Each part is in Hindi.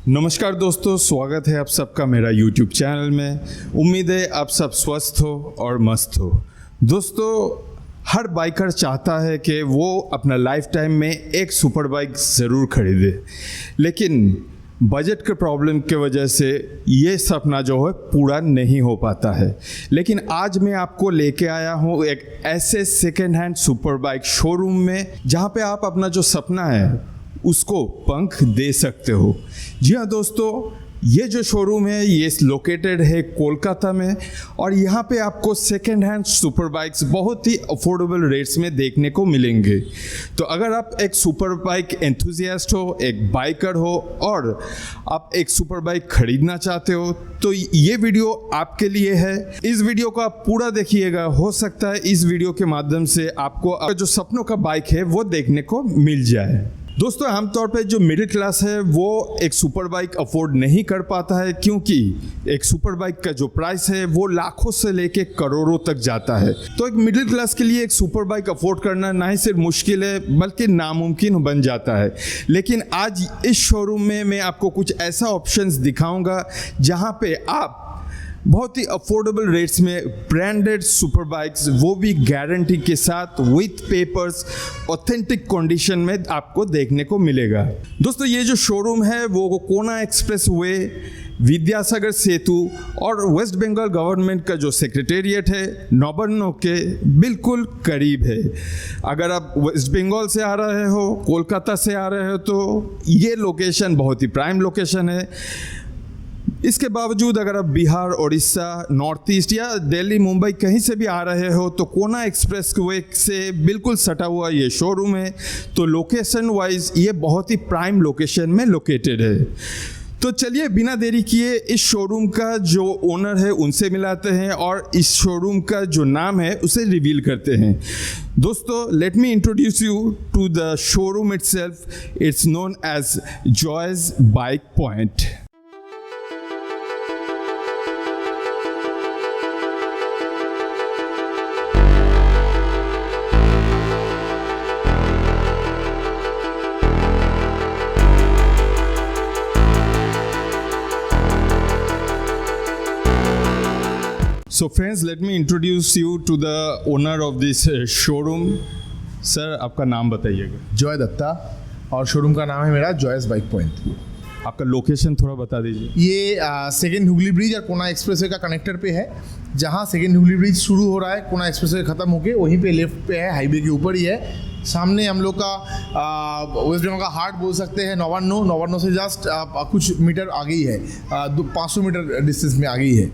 नमस्कार दोस्तों, स्वागत है आप सबका मेरा YouTube चैनल में। उम्मीद है आप सब स्वस्थ हो और मस्त हो। दोस्तों, हर बाइकर चाहता है कि वो अपना लाइफ टाइम में एक सुपर बाइक ज़रूर खरीदे, लेकिन बजट के प्रॉब्लम के वजह से ये सपना जो है पूरा नहीं हो पाता है। लेकिन आज मैं आपको लेके आया हूँ एक ऐसे second hand super bike showroom में जहाँ पे आप अपना जो सपना है उसको पंख दे सकते हो। जी हाँ दोस्तों, ये जो शोरूम है ये लोकेटेड है कोलकाता में और यहाँ पे आपको सेकेंड हैंड सुपर बाइक्स बहुत ही अफोर्डेबल रेट्स में देखने को मिलेंगे। तो अगर आप एक सुपर बाइक एंथुजियास्ट हो, एक बाइकर हो और आप एक सुपर बाइक खरीदना चाहते हो तो ये वीडियो आपके लिए है। इस वीडियो को आप पूरा देखिएगा, हो सकता है इस वीडियो के माध्यम से आपको जो सपनों का बाइक है वो देखने को मिल जाए। दोस्तों, आमतौर पे जो मिडिल क्लास है वो एक सुपर बाइक अफोर्ड नहीं कर पाता है, क्योंकि एक सुपर बाइक का जो प्राइस है वो लाखों से लेके करोड़ों तक जाता है। तो एक मिडिल क्लास के लिए एक सुपर बाइक अफोर्ड करना ना ही सिर्फ मुश्किल है बल्कि नामुमकिन बन जाता है। लेकिन आज इस शोरूम में मैं आपको कुछ ऐसा ऑप्शंस दिखाऊंगा जहां पे आप बहुत ही अफोर्डेबल रेट्स में ब्रांडेड सुपर बाइक्स, वो भी गारंटी के साथ विथ पेपर्स, ऑथेंटिक कंडीशन में आपको देखने को मिलेगा। दोस्तों, ये जो शोरूम है वो कोना एक्सप्रेस वे, विद्यासागर सेतु और वेस्ट बंगाल गवर्नमेंट का जो सेक्रेटेरिएट है नौबन्नो के बिल्कुल करीब है। अगर आप वेस्ट बंगाल से आ रहे हो, कोलकाता से आ रहे हो तो ये लोकेशन बहुत ही प्राइम लोकेशन है। इसके बावजूद अगर आप बिहार, उड़ीसा, नॉर्थ ईस्ट या दिल्ली, मुंबई कहीं से भी आ रहे हो तो कोना एक्सप्रेस वे से बिल्कुल सटा हुआ ये शोरूम है। तो लोकेशन वाइज ये बहुत ही प्राइम लोकेशन में लोकेटेड है। तो चलिए बिना देरी किए इस शोरूम का जो ओनर है उनसे मिलाते हैं और इस शोरूम का जो नाम है उसे रिवील करते हैं। दोस्तों, let me introduce you to the showroom itself. It's known as Joy's bike point. So friends, let me introduce you to the owner of this showroom. Sir, आपका नाम बताइएगा। जॉय दत्ता, और शोरूम का नाम है मेरा जॉयस बाइक पॉइंट। आपका लोकेशन थोड़ा बता दीजिए। ये सेकेंड हुगली ब्रिज और कोना एक्सप्रेसवे का कनेक्टर पे है। जहाँ सेकेंड हुगली ब्रिज शुरू हो रहा है, कोना एक्सप्रेसवे खत्म होके वहीं पे लेफ्ट पे है, हाईवे के ऊपर ही है। सामने हम लोग का वेस्ट बंगाल का हार्ट बोल सकते हैं नौबन्नो से जस्ट कुछ मीटर आगे ही है, 500 मीटर डिस्टेंस में आगे ही है।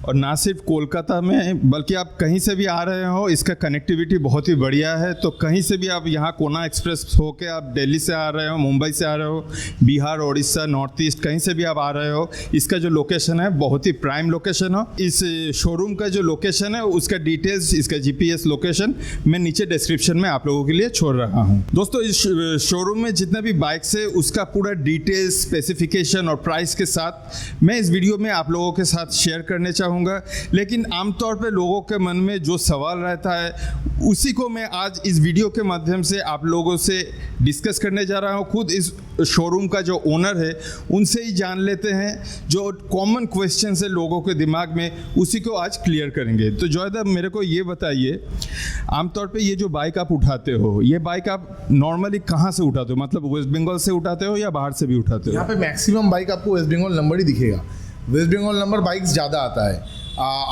और ना सिर्फ कोलकाता में बल्कि आप कहीं से भी आ रहे हो, इसका कनेक्टिविटी बहुत ही बढ़िया है। तो कहीं से भी आप यहाँ कोना एक्सप्रेस होके आप दिल्ली से आ रहे हो, मुंबई से आ रहे हो, बिहार, उड़ीसा, नॉर्थ ईस्ट कहीं से भी आप आ रहे हो, इसका जो लोकेशन है बहुत ही प्राइम लोकेशन हो। इस शोरूम का जो लोकेशन है उसका डिटेल्स, इसका GPS लोकेशन मैं नीचे डिस्क्रिप्शन में आप लोगों के लिए छोड़ रहा हूँ। दोस्तों, इस शोरूम में जितना भी बाइक्स है उसका पूरा डिटेल्स, स्पेसिफिकेशन और प्राइस के साथ मैं इस वीडियो में आप लोगों के साथ शेयर करने चाहूँगा। लेकिन आमतौर पे लोगों के मन में जो सवाल रहता है उसी को मैं आज इस वीडियो के माध्यम से आप लोगों से डिस्कस करने जा रहा हूँ। खुद इस शोरूम का जो ओनर है उनसे ही जान लेते हैं, जो कॉमन क्वेश्चन है लोगों के दिमाग में उसी को आज क्लियर करेंगे। तो जॉयदा, मेरे को ये बताइए, आमतौर पे ये जो बाइक आप उठाते हो, ये बाइक आप नॉर्मली कहाँ से उठाते हो? मतलब वेस्ट बंगाल से उठाते हो या बाहर से भी उठाते हो? यहाँ पे मैक्सिमम बाइक आपको वेस्ट बंगाल नंबर ही दिखेगा। वेस्ट बंगाल नंबर बाइक्स ज़्यादा आता है,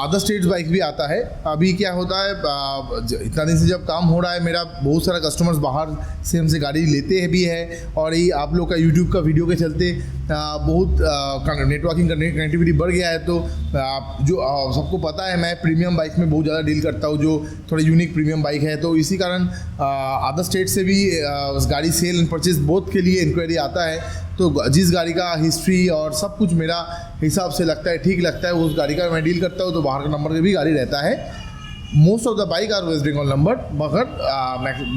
अदर स्टेट्स बाइक भी आता है। अभी क्या होता है, इतना दिन से जब काम हो रहा है मेरा, बहुत सारा कस्टमर्स बाहर से हमसे गाड़ी लेते हैं भी है। और ये आप लोग का यूट्यूब का वीडियो के चलते बहुत नेटवर्किंग कनेक्टिविटी बढ़ गया है। तो जो सबको पता है मैं प्रीमियम बाइक में बहुत ज़्यादा डील करता हूँ, जो थोड़ा यूनिक प्रीमियम बाइक है। तो इसी कारण अदर स्टेट से भी गाड़ी सेल एंड परचेज बोथ के लिए इंक्वायरी आता है। तो जिस गाड़ी का हिस्ट्री और सब कुछ मेरा हिसाब से लगता है, ठीक लगता है, उस गाड़ी का मैं डील करता हूँ। तो बाहर का नंबर भी गाड़ी रहता है। Most of the bike are West Bengal number, मगर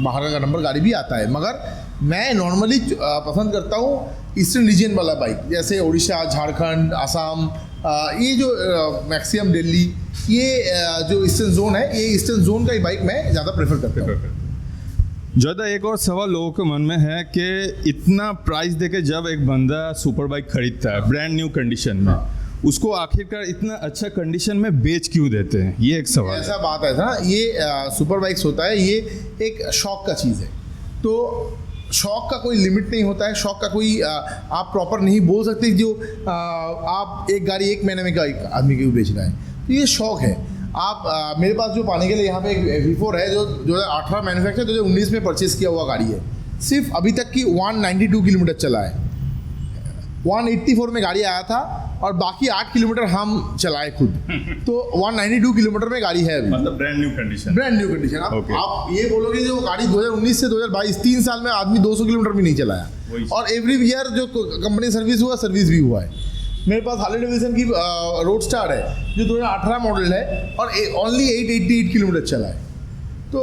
बाहर का नंबर गाड़ी भी आता है। मगर मैं नॉर्मली पसंद करता हूँ ईस्टर्न रीजन वाला बाइक, जैसे उड़ीसा, झारखंड, आसाम, ये जो मैक्सिमम दिल्ली, ये जो ईस्टर्न जोन है, ये ईस्टर्न जोन का ही बाइक मैं ज़्यादा प्रेफर करता हूँ। जोधा, एक और सवाल लोगों के मन में है कि इतना प्राइस देके जब एक बंदा सुपर बाइक खरीदता है ब्रांड न्यू कंडीशन में, उसको आखिरकार इतना अच्छा कंडीशन में बेच क्यों देते हैं, ये एक सवाल है। ऐसा बात है ना, ये सुपर बाइक्स होता है, ये एक शौक का चीज़ है। तो शौक का कोई लिमिट नहीं होता है, शौक का कोई आप प्रॉपर नहीं बोल सकते जो आप एक गाड़ी एक महीने में एक आदमी क्यों बेच रहा है। तो ये शौक है। आप मेरे पास जो पाने के लिए यहाँ पे एक V4 है जो 2018 मैन्युफैक्चर 2019 में परचेज़ किया हुआ गाड़ी है। सिर्फ अभी तक की 192 किलोमीटर चला है। 184 में गाड़ी आया था और बाकी 8 किलोमीटर हम चलाए खुद। तो 192 किलोमीटर में गाड़ी है अभी, मतलब brand new condition. Brand new condition. Okay. आप ये बोलोगे जो गाड़ी 2019 से 2022 3 साल में आदमी 200 किलोमीटर भी नहीं चलाया, और एवरी ईयर जो कंपनी सर्विस हुआ, सर्विस भी हुआ है। मेरे पास हार्ले डेविडसन की रोड स्टार है जो 2018 मॉडल है और ओनली 888 किलोमीटर चला है। तो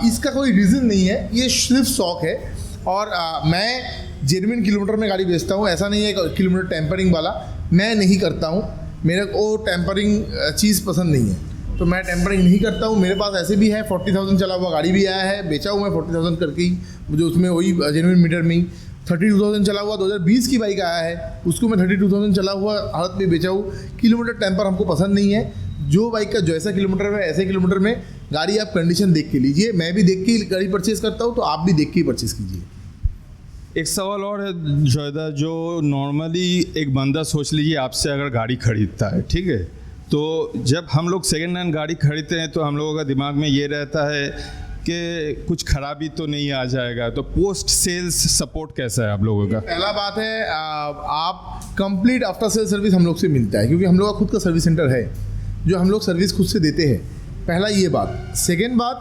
इसका कोई रीज़न नहीं है, ये सिर्फ शौक है। और मैं जेन्युइन किलोमीटर में गाड़ी बेचता हूँ, ऐसा नहीं है किलोमीटर टेम्परिंग वाला मैं नहीं करता हूँ। मेरे को टेम्परिंग चीज़ पसंद नहीं है, तो मैं टेम्परिंग नहीं करता हूँ। मेरे पास ऐसे भी है 40,000 चला हुआ गाड़ी भी आया है, बेचा हूँ मैं 40,000 करके ही, मुझे उसमें वही जेन्युइन मीटर में ही 32,000 चला हुआ 2020 की बाइक आया है, उसको मैं 32,000 चला हुआ हालत में बेचा हूँ। किलोमीटर टेम्पर हमको पसंद नहीं है। जो बाइक का जैसा किलोमीटर है ऐसे किलोमीटर में गाड़ी आप कंडीशन देख के लीजिए। मैं भी देख के ही गाड़ी परचेज़ करता हूँ, तो आप भी देख के ही परचेज़ कीजिए। एक सवाल और है जोधा, जो नॉर्मली एक बंदा सोच लीजिए आपसे अगर गाड़ी खरीदता है, ठीक है, तो जब हम लोग सेकेंड हैंड गाड़ी खरीदते हैं तो हम लोगों का दिमाग में ये रहता है कि कुछ खराबी तो नहीं आ जाएगा, तो पोस्ट सेल्स सपोर्ट कैसा है आप लोगों का? पहला बात है आप कंप्लीट आफ्टर सेल सर्विस हम लोग से मिलता है, क्योंकि हम लोग का खुद का सर्विस सेंटर है जो हम लोग सर्विस खुद से देते हैं। पहला ये बात। सेकेंड बात,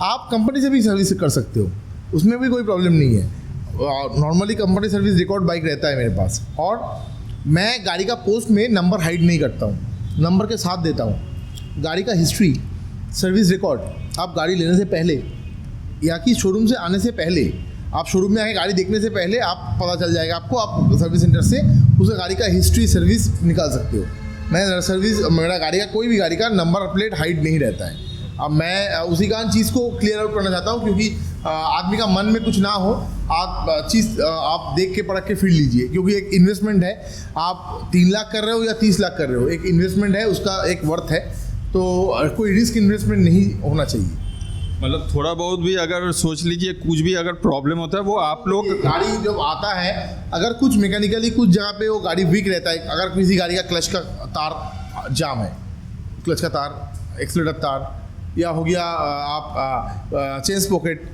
आप कंपनी से भी सर्विस कर सकते हो, उसमें भी कोई प्रॉब्लम नहीं है। Normally company service record bike रहता है मेरे पास, और मैं गाड़ी का पोस्ट में नंबर हाइड नहीं करता हूँ, नंबर के साथ देता हूँ। गाड़ी का हिस्ट्री, सर्विस रिकॉर्ड आप गाड़ी लेने से पहले या कि शोरूम से आने से पहले, आप शोरूम में आके गाड़ी देखने से पहले आप पता चल जाएगा आपको, आप सर्विस सेंटर से उस गाड़ी का हिस्ट्री सर्विस निकाल सकते हो। मैं सर्विस, मेरा गाड़ी का कोई भी गाड़ी का नंबर प्लेट हाइड नहीं रहता है। अब मैं उसी कारण चीज़ को क्लियर आउट करना चाहता हूँ, क्योंकि आदमी का मन में कुछ ना हो, आप चीज़ आप देख के परख के फिर लीजिए, क्योंकि एक इन्वेस्टमेंट है। आप 3 लाख कर रहे हो या 30 लाख कर रहे हो, एक इन्वेस्टमेंट है, उसका एक वर्थ है। तो कोई रिस्क इन्वेस्टमेंट नहीं होना चाहिए। मतलब थोड़ा बहुत भी अगर सोच लीजिए कुछ भी अगर प्रॉब्लम होता है वो आप लोग, गाड़ी जब आता है अगर कुछ मैकेनिकली कुछ जगह पे वो गाड़ी वीक रहता है, अगर किसी गाड़ी का क्लच का तार जाम है, क्लच का तार, एक्सीलरेटर तार, या हो गया आप चेन पॉकेट,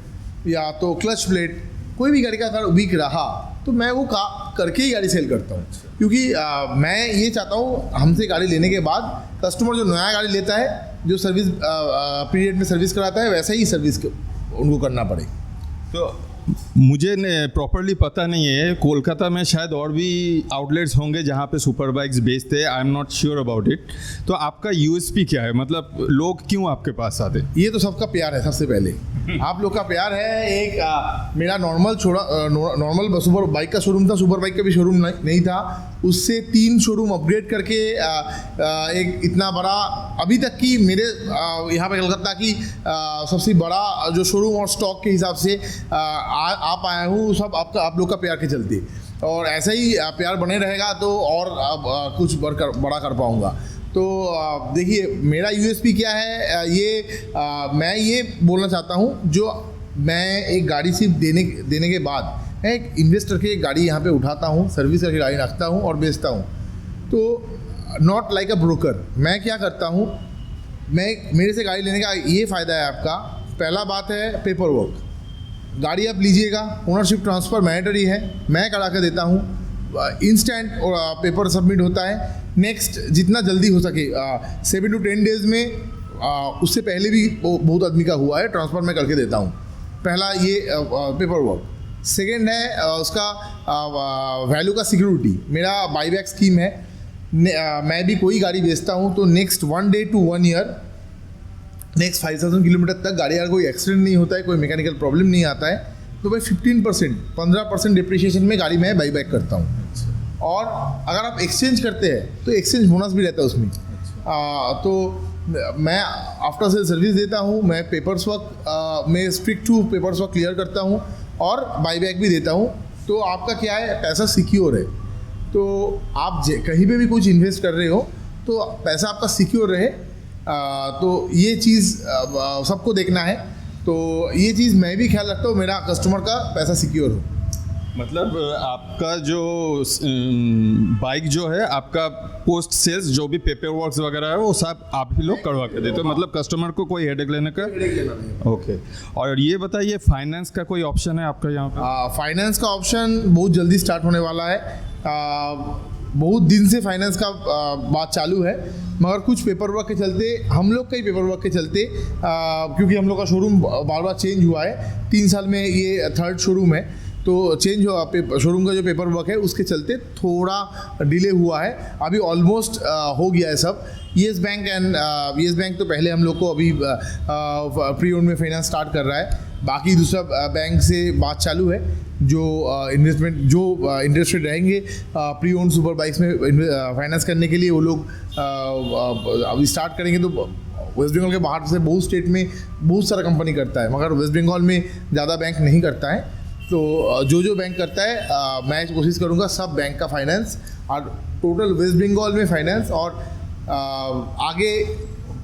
या तो क्लच प्लेट, कोई भी गाड़ी का अगर वीक रहा तो मैं वो करके ही गाड़ी सेल करता हूँ। क्योंकि मैं ये चाहता हूँ हमसे गाड़ी लेने के बाद कस्टमर जो नया गाड़ी लेता है, जो सर्विस पीरियड में सर्विस कराता है, वैसा ही सर्विस उनको करना पड़े। तो मुझे प्रॉपरली पता नहीं है, कोलकाता में शायद और भी आउटलेट्स होंगे जहाँ पे सुपर बाइक्स बेचते हैं, I am not sure about it. तो आपका यूएसपी क्या है, मतलब लोग क्यों आपके पास आते? ये तो सबका प्यार है। सबसे पहले आप लोग का प्यार है। एक मेरा नॉर्मल सुपर बाइक का शोरूम था, सुपर बाइक का भी शोरूम नहीं था, उससे 3 शोरूम अपग्रेड करके एक इतना बड़ा, अभी तक की मेरे यहाँ पे कलकत्ता की सबसे बड़ा जो शोरूम और स्टॉक के हिसाब से आप आया हूँ, सब आप लोग का प्यार के चलते, और ऐसा ही प्यार बने रहेगा तो और कुछ बड़ा कर पाऊँगा। तो देखिए मेरा यूएसपी क्या है, मैं ये बोलना चाहता हूँ, जो मैं एक गाड़ी सिर्फ देने के बाद मैं एक इन्वेस्टर के गाड़ी यहाँ पे उठाता हूँ, सर्विस करके गाड़ी रखता हूँ और बेचता हूँ। तो नॉट लाइक अ ब्रोकर। मैं क्या करता हूँ, मेरे से गाड़ी लेने का ये फ़ायदा है आपका। पहला बात है पेपर वर्क, गाड़ी आप लीजिएगा, ओनरशिप ट्रांसफ़र मैंडेटरी है, मैं करा के देता हूँ, इंस्टेंट पेपर सबमिट होता है। नेक्स्ट जितना जल्दी हो सके 7 to 10 डेज़ में, उससे पहले भी बहुत आदमी का हुआ है, ट्रांसफ़र मैं करके देता हूँ। पहला ये पेपर वर्क। सेकेंड है उसका वैल्यू का सिक्योरिटी। मेरा बाईबैक स्कीम है, मैं भी कोई गाड़ी बेचता हूँ तो next 1 day to 1 year, next 5,000 kilometre तक गाड़ी अगर कोई एक्सीडेंट नहीं होता है, कोई मैकेनिकल प्रॉब्लम नहीं आता है, तो मैं 15% डिप्रिशिएशन में गाड़ी मैं बाईबैक करता हूँ। और अगर आप एक्सचेंज करते हैं तो एक्सचेंज बोनस भी रहता है उसमें। तो मैं आफ्टर सेल सर्विस देता हूँ, मैं पेपर्स वर्क में स्ट्रिक्ट हूँ, पेपर्स वर्क क्लियर करता हूँ और बाईबैक भी देता हूँ। तो आपका क्या है, पैसा सिक्योर है। तो आप कहीं पे भी कुछ इन्वेस्ट कर रहे हो तो पैसा आपका सिक्योर रहे। तो ये चीज़ सबको देखना है। तो ये चीज़ मैं भी ख्याल रखता हूँ, मेरा कस्टमर का पैसा सिक्योर हो। मतलब आपका जो बाइक जो है, आपका पोस्ट सेल्स जो भी पेपर वर्क वगैरह है वो सब आप ही लोग करवा के देते हो, मतलब कस्टमर को कोई हेडेक लेने का। ओके। और ये बताइए, फाइनेंस का कोई ऑप्शन है आपका यहाँ पे? फाइनेंस का ऑप्शन बहुत जल्दी स्टार्ट होने वाला है। बहुत दिन से फाइनेंस का बात चालू है, मगर कुछ पेपर वर्क के चलते, हम लोग का ही पेपर वर्क के चलते, क्योंकि हम लोग का शोरूम बार बार चेंज हुआ है, 3 साल में ये 3rd शोरूम है, तो चेंज हुआ शोरूम का जो पेपर वर्क है उसके चलते थोड़ा डिले हुआ है। अभी ऑलमोस्ट हो गया है सब। येस बैंक तो पहले हम लोग को अभी प्री ओन में फाइनेंस स्टार्ट कर रहा है। बाकी दूसरा बैंक से बात चालू है, जो इंटरेस्टेड रहेंगे प्री ओन सुपर बाइक्स में फाइनेंस करने के लिए, वो लोग अभी स्टार्ट करेंगे। तो वेस्ट बंगाल के बाहर से बहुत स्टेट में बहुत सारा कंपनी करता है, मगर वेस्ट बंगाल में ज़्यादा बैंक नहीं करता है। तो जो बैंक करता है, मैं कोशिश करूँगा सब बैंक का फाइनेंस और टोटल वेस्ट बंगाल में फाइनेंस, और आगे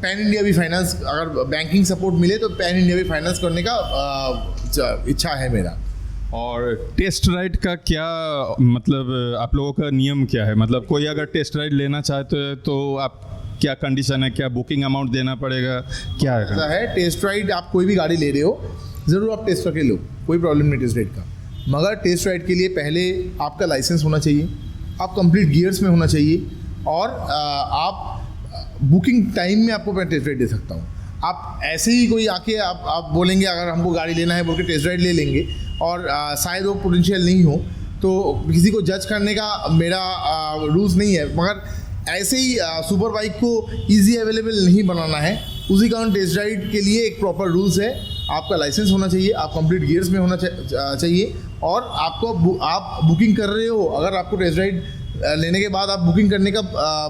पैन इंडिया भी फाइनेंस, अगर बैंकिंग सपोर्ट मिले तो पैन इंडिया भी फाइनेंस करने का इच्छा है मेरा। और टेस्ट राइड का क्या मतलब, आप लोगों का नियम क्या है? मतलब कोई अगर टेस्ट राइड लेना चाहते हैं तो आप क्या कंडीशन है, क्या बुकिंग अमाउंट देना पड़ेगा, क्या है? ऐसा है, टेस्ट राइड आप कोई भी गाड़ी ले रहे हो, ज़रूर आप टेस्ट करके लो, कोई प्रॉब्लम नहीं टेस्ट राइड का। मगर टेस्ट राइड के लिए पहले आपका लाइसेंस होना चाहिए, आप कंप्लीट गियर्स में होना चाहिए, और आप बुकिंग टाइम में आपको मैं टेस्ट राइड दे सकता हूँ। आप ऐसे ही कोई आके आप बोलेंगे अगर हमको गाड़ी लेना है बोल के टेस्ट राइड ले लेंगे, और शायद वो पोटेंशियल नहीं हो, तो किसी को जज करने का मेरा रूल्स नहीं है। मगर ऐसे ही सुपर बाइक को इजी अवेलेबल नहीं बनाना है, उसी कारण टेस्ट राइड के लिए एक प्रॉपर रूल्स है। आपका लाइसेंस होना चाहिए, आप कंप्लीट गियर्स में होना चाहिए, और आप बुकिंग कर रहे हो, अगर आपको टेस्ट राइड लेने के बाद आप बुकिंग करने का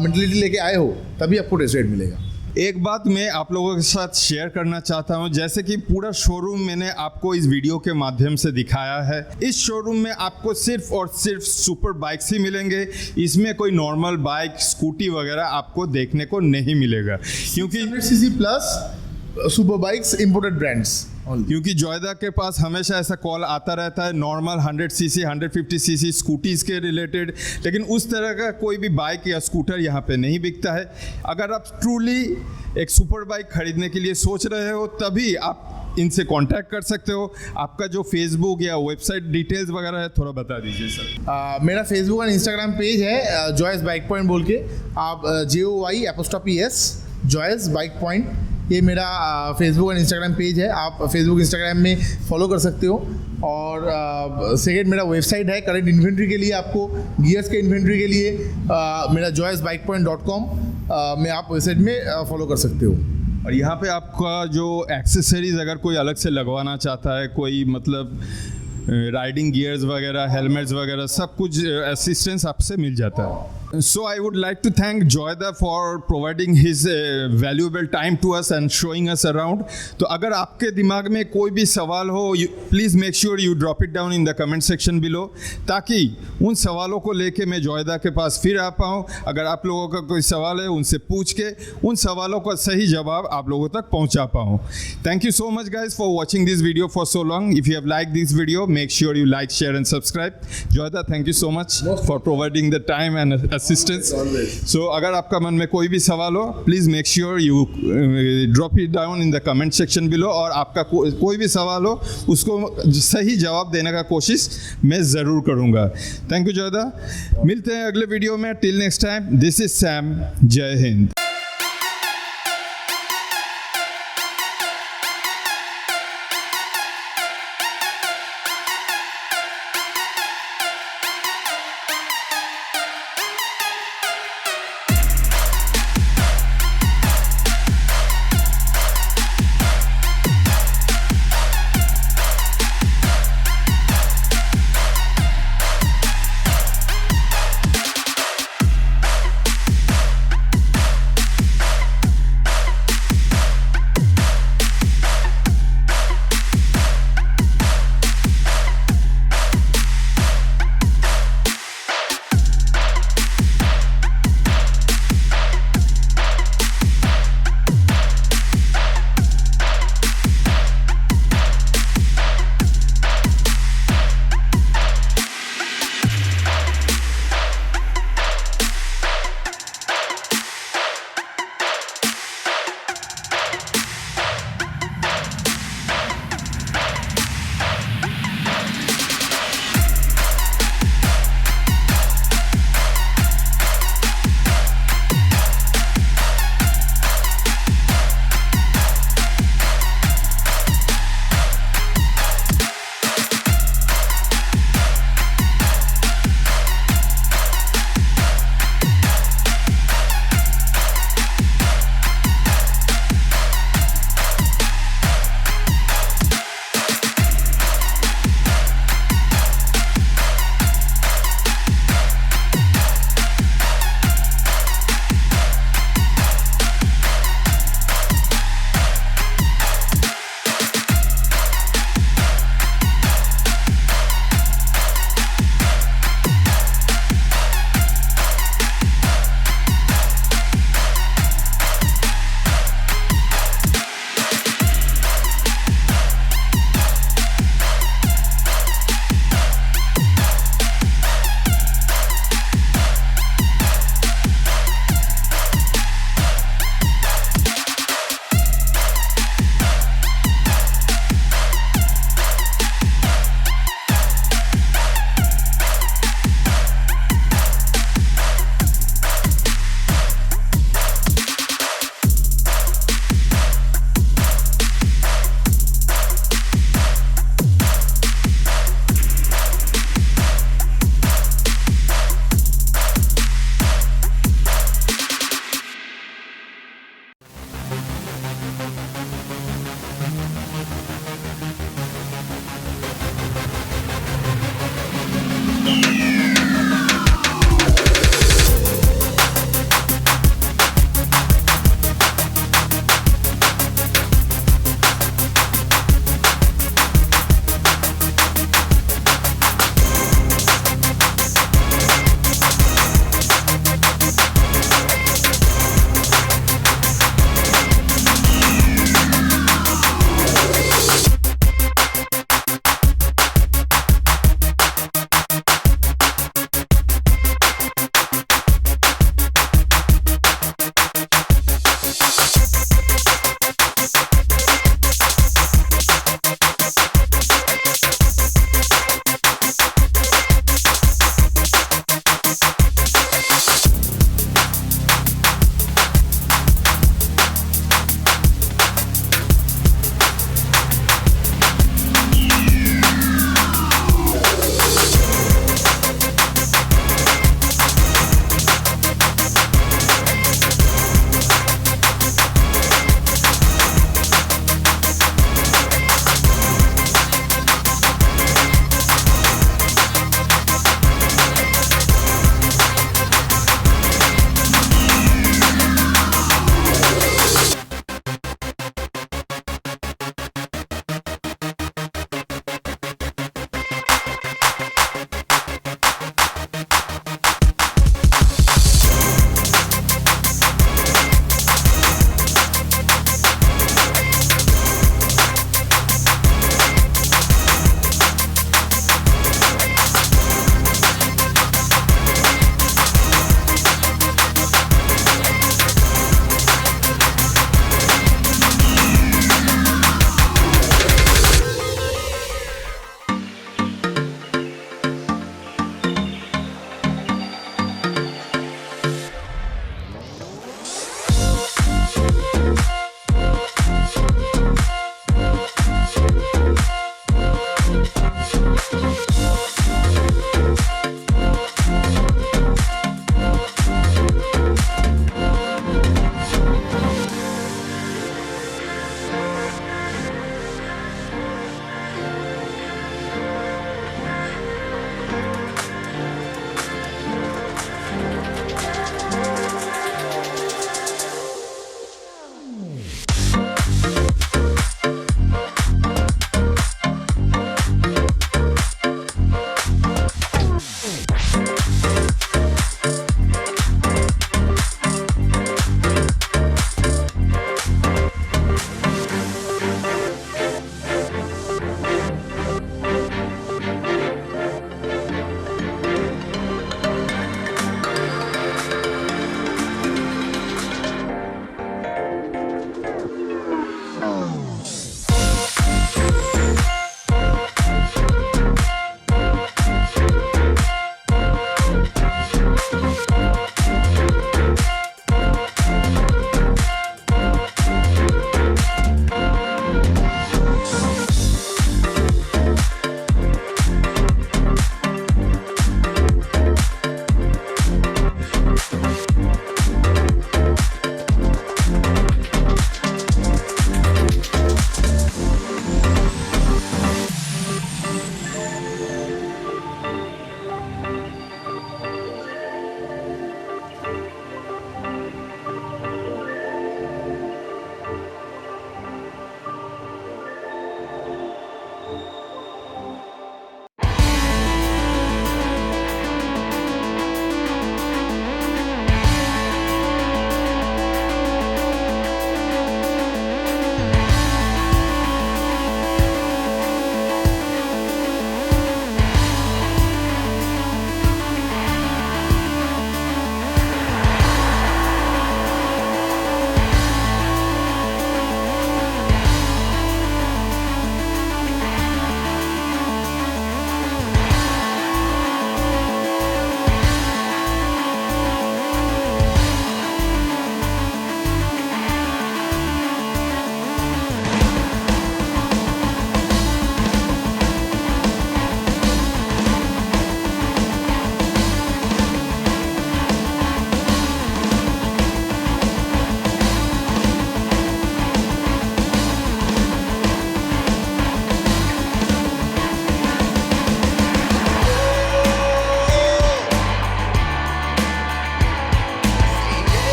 मेंटलिटी लेके आए हो, तभी आपको टेस्ट राइड मिलेगा। एक बात मैं आप लोगों के साथ शेयर करना चाहता हूं, जैसे कि पूरा शोरूम मैंने आपको इस वीडियो के माध्यम से दिखाया है। इस शोरूम में आपको सिर्फ और सिर्फ सुपर बाइक्स ही मिलेंगे, इसमें कोई नॉर्मल बाइक, स्कूटी वगैरह आपको देखने को नहीं मिलेगा, क्योंकि 100cc plus super bikes imported brands. क्योंकि जोयदा के पास हमेशा ऐसा कॉल आता रहता है नॉर्मल 100cc 150cc स्कूटीज़ के रिलेटेड, लेकिन उस तरह का कोई भी बाइक या स्कूटर यहाँ पे नहीं बिकता है। अगर आप ट्रूली एक सुपर बाइक खरीदने के लिए सोच रहे हो, तभी आप इनसे कांटेक्ट कर सकते हो। आपका जो फेसबुक या वेबसाइट डिटेल्स वगैरह है, थोड़ा बता दीजिए सर। मेरा फेसबुक और इंस्टाग्राम पेज है जॉयस बाइक पॉइंट बोल के, आप JOY_S जॉयस बाइक पॉइंट, ये मेरा फेसबुक और इंस्टाग्राम पेज है। आप फेसबुक इंस्टाग्राम में फॉलो कर सकते हो। और सेकेंड मेरा वेबसाइट है करंट इन्वेंट्री के लिए, आपको गियर्स के इन्वेंट्री के लिए मेरा joysbikepoint.com में आप वेबसाइट में फॉलो कर सकते हो। और यहाँ पे आपका जो एक्सेसरीज अगर कोई अलग से लगवाना चाहता है, कोई मतलब राइडिंग गियर्स वगैरह, हेलमेट्स वगैरह, सब कुछ असिस्टेंस आपसे मिल जाता है। So I would like to thank Joyda for providing his valuable time to us and showing us around. तो अगर आपके दिमाग में कोई भी सवाल हो, please make sure you drop it down in the comment section below, ताकि उन सवालों को लेके मैं जोयदा के पास फिर आ पाऊँ। अगर आप लोगों का कोई सवाल है, उनसे पूछ के उन सवालों का सही जवाब आप लोगों तक पहुँचा पाऊँ। Thank you so much guys for watching this video for so long. If you have liked this video, make sure you like, share and subscribe. Joyda, thank you so much for providing the time and assistance. So अगर आपका मन में कोई भी सवाल हो, please make sure you drop it down in the comment section below, और आपका कोई भी सवाल हो उसको सही जवाब देने का कोशिश मैं ज़रूर करूँगा। थैंक यू जोयदा, मिलते हैं अगले वीडियो में। Till next time, this is Sam, जय हिंद।